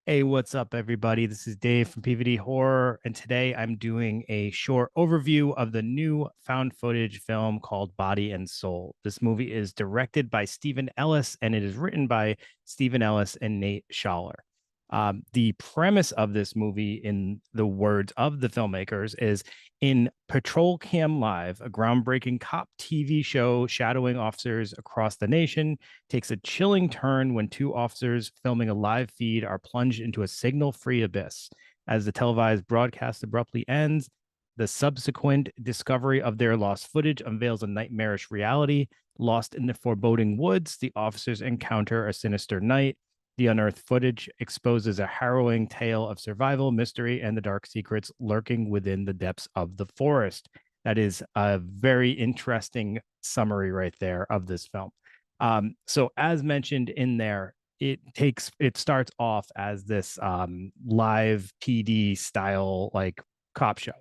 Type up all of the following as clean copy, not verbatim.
Hey, what's up, everybody? This is Dave from PVD Horror, and today I'm doing a short overview of the new found footage film called Body and Soul. This movie is directed by Stephen Ellis, and it is written by Stephen Ellis and Nate Schaller. The premise of this movie, in the words of the filmmakers, is in Patrol Cam Live, a groundbreaking cop TV show shadowing officers across the nation takes a chilling turn when two officers filming a live feed are plunged into a signal free abyss. As the televised broadcast abruptly ends, the subsequent discovery of their lost footage unveils a nightmarish reality. Lost in the foreboding woods, the officers encounter a sinister night. The unearthed footage exposes a harrowing tale of survival, mystery, and the dark secrets lurking within the depths of the forest. That is a very interesting summary right there of this film. So as mentioned in there, it starts off as this live PD style like cop show.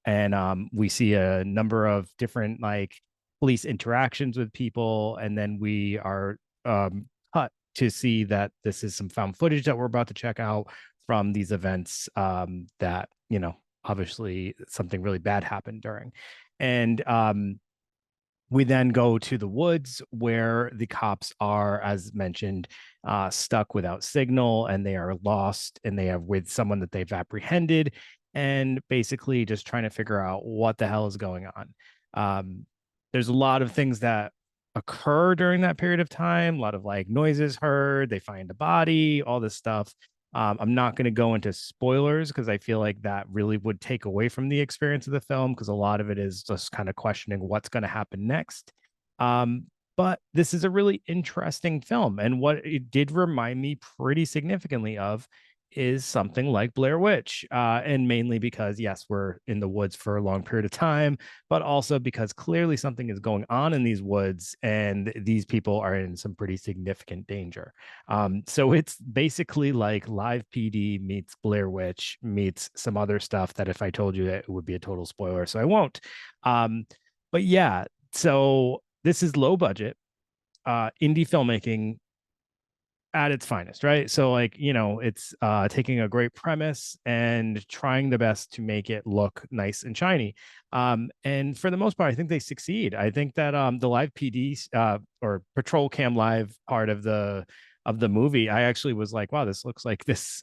And we see a number of different like police interactions with people, and then we are cut to see that this is some found footage that we're about to check out from these events that obviously something really bad happened during. And we then go to the woods where the cops are, as mentioned, stuck without signal, and they are lost, and they are with someone that they've apprehended, and basically just trying to figure out what the hell is going on. There's a lot of things that occur during that period of time, a lot of like noises heard, they find a body, all this stuff. I'm not going to go into spoilers because I feel like that really would take away from the experience of the film because a lot of it is just kind of questioning what's going to happen next. But this is a really interesting film. And what it did remind me pretty significantly of is something like Blair Witch. And mainly because, yes, we're in the woods for a long period of time, but also because clearly something is going on in these woods and these people are in some pretty significant danger. So it's basically like live PD meets Blair Witch meets some other stuff that if I told you that it would be a total spoiler, so I won't. Um, but yeah, so this is low budget indie filmmaking at its finest, right? So like, it's taking a great premise and trying the best to make it look nice and shiny. And for the most part, I think they succeed. I think that the live PD or Patrol Cam Live part of the movie, I actually was like, wow, this looks like this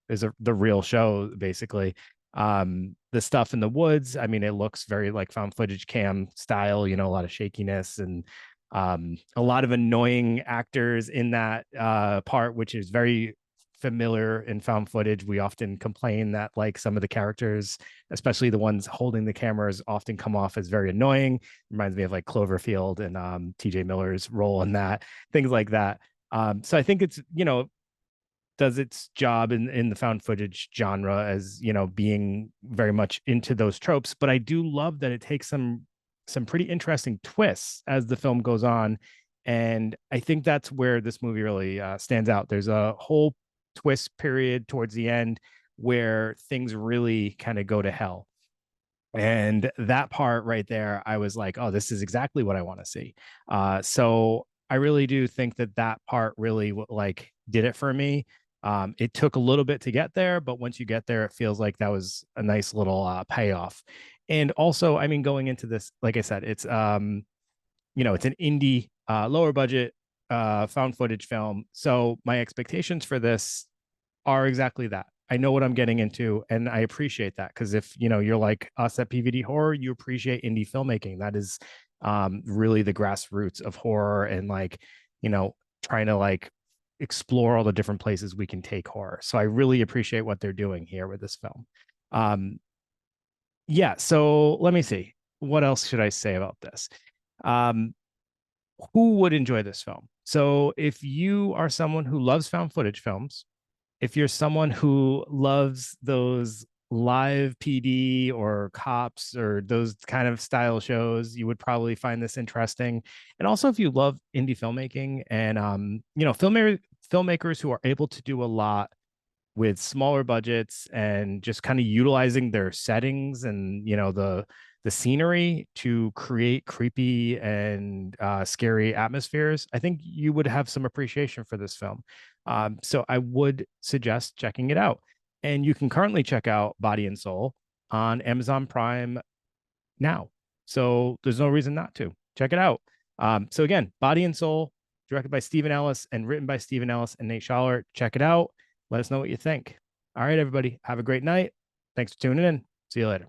is the real show, basically. The stuff in the woods, I mean, it looks very like found footage cam style, a lot of shakiness and a lot of annoying actors in that part, which is very familiar in found footage. We often complain that like some of the characters, especially the ones holding the cameras, often come off as very annoying. Reminds me of like Cloverfield and TJ Miller's role in that, things like that. So I think it's, does its job in the found footage genre as being very much into those tropes, but I do love that it takes some pretty interesting twists as the film goes on, and I think that's where this movie really stands out. There's a whole twist period towards the end where things really kind of go to hell, and that part right there I was like, oh, this is exactly what I want to see. So I really do think that that part really like did it for me. It took a little bit to get there, but once you get there it feels like that was a nice little payoff. And also, I mean, going into this, like I said, it's an indie lower budget found footage film, so my expectations for this are exactly that. I know what I'm getting into, and I appreciate that because if you're like us at PVD Horror, you appreciate indie filmmaking. That is really the grassroots of horror, and like trying to like explore all the different places we can take horror. So I really appreciate what they're doing here with this film. Um, yeah, so let me see. What else should I say about this? Um, who would enjoy this film? So if you are someone who loves found footage films, if you're someone who loves those live PD or cops or those kind of style shows, you would probably find this interesting. And also, if you love indie filmmaking and filmmakers who are able to do a lot with smaller budgets and just kind of utilizing their settings and the scenery to create creepy and scary atmospheres, I think you would have some appreciation for this film. So I would suggest checking it out. And you can currently check out Body and Soul on Amazon Prime now. So there's no reason not to. Check it out. So again, Body and Soul, directed by Stephen Ellis and written by Stephen Ellis and Nate Schaller. Check it out. Let us know what you think. All right, everybody. Have a great night. Thanks for tuning in. See you later.